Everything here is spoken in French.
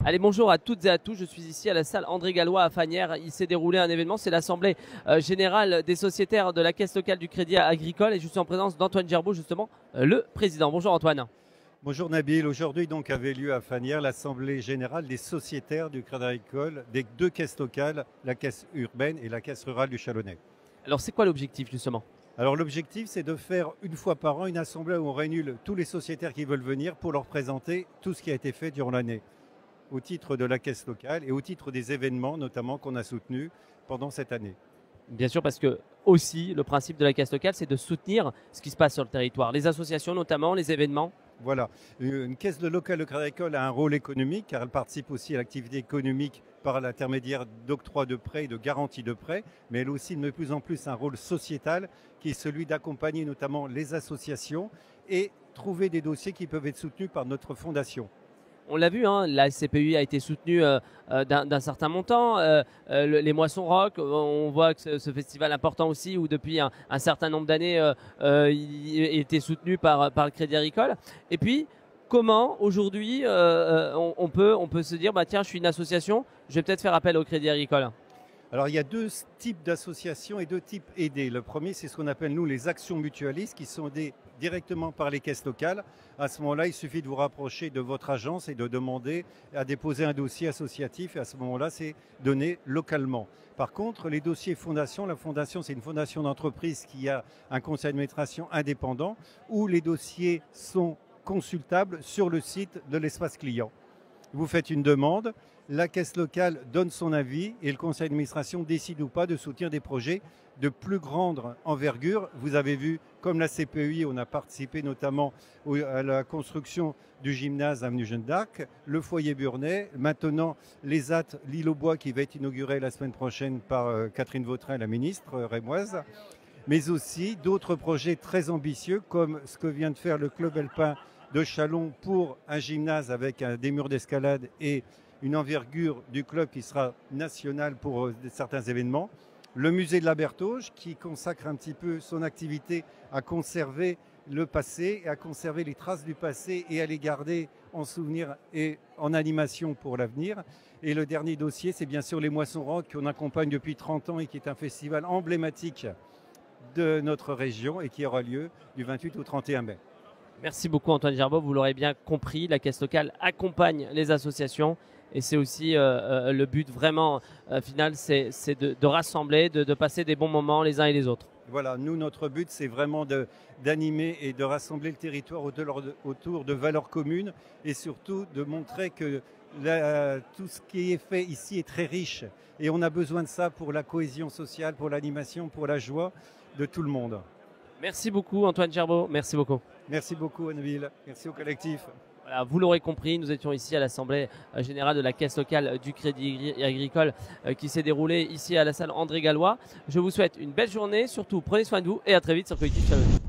Allez, bonjour à toutes et à tous. Je suis ici à la salle André Gallois à Fagnières. Il s'est déroulé un événement, c'est l'Assemblée générale des sociétaires de la Caisse locale du Crédit agricole et je suis en présence d'Antoine Gerbeau, justement, le président. Bonjour Antoine. Bonjour Nabil, aujourd'hui donc avait lieu à Fagnières l'Assemblée générale des sociétaires du Crédit agricole des deux caisses locales, la caisse urbaine et la caisse rurale du Chalonnais. Alors c'est quoi l'objectif justement? Alors l'objectif c'est de faire une fois par an une assemblée où on réunit tous les sociétaires qui veulent venir pour leur présenter tout ce qui a été fait durant l'année au titre de la caisse locale et au titre des événements notamment qu'on a soutenus pendant cette année. Bien sûr, parce que aussi le principe de la Caisse locale, c'est de soutenir ce qui se passe sur le territoire, les associations notamment, les événements. Voilà, une caisse de locale de Crédit agricole a un rôle économique car elle participe aussi à l'activité économique par l'intermédiaire d'octroi de prêts et de garantie de prêts, mais elle a aussi de plus en plus un rôle sociétal qui est celui d'accompagner notamment les associations et trouver des dossiers qui peuvent être soutenus par notre fondation. On l'a vu, hein, la CPUI a été soutenue d'un certain montant. Les Moissons Rock, on voit que ce festival important aussi, où depuis un certain nombre d'années, il était soutenu par le Crédit Agricole. Et puis, comment aujourd'hui on peut se dire, bah, tiens, je suis une association, je vais peut-être faire appel au Crédit Agricole? Alors il y a deux types d'associations et deux types aidés. Le premier, c'est ce qu'on appelle nous les actions mutualistes qui sont aidées directement par les caisses locales. À ce moment-là, il suffit de vous rapprocher de votre agence et de demander à déposer un dossier associatif et à ce moment-là, c'est donné localement. Par contre, les dossiers fondation, la fondation, c'est une fondation d'entreprise qui a un conseil d'administration indépendant où les dossiers sont consultables sur le site de l'espace client. Vous faites une demande, la caisse locale donne son avis et le conseil d'administration décide ou pas de soutenir des projets de plus grande envergure. Vous avez vu, comme la CPUI, on a participé notamment à la construction du gymnase avenue Jeanne d'Arc, le foyer Burnay, maintenant l'ESAT L'Île-aux-Bois qui va être inauguré la semaine prochaine par Catherine Vautrin, la ministre rémoise, mais aussi d'autres projets très ambitieux comme ce que vient de faire le Club Alpin de Châlons pour un gymnase avec des murs d'escalade et une envergure du club qui sera national pour certains événements. Le musée de la Bertauge qui consacre un petit peu son activité à conserver le passé et à conserver les traces du passé et à les garder en souvenir et en animation pour l'avenir. Et le dernier dossier, c'est bien sûr les Moissons Rock qu'on accompagne depuis 30 ans et qui est un festival emblématique de notre région et qui aura lieu du 28 au 31 mai. Merci beaucoup Antoine Gerbeau, vous l'aurez bien compris, la Caisse locale accompagne les associations et c'est aussi le but vraiment final, c'est de rassembler, de passer des bons moments les uns et les autres. Voilà, nous notre but c'est vraiment d'animer et de rassembler le territoire autour de valeurs communes et surtout de montrer que tout ce qui est fait ici est très riche et on a besoin de ça pour la cohésion sociale, pour l'animation, pour la joie de tout le monde. Merci beaucoup Antoine Gerbeau, merci beaucoup. Merci beaucoup Anneville, merci au collectif. Voilà, vous l'aurez compris, nous étions ici à l'Assemblée générale de la Caisse locale du Crédit agricole qui s'est déroulée ici à la salle André Gallois. Je vous souhaite une belle journée, surtout prenez soin de vous et à très vite sur Collectif Chalonnais.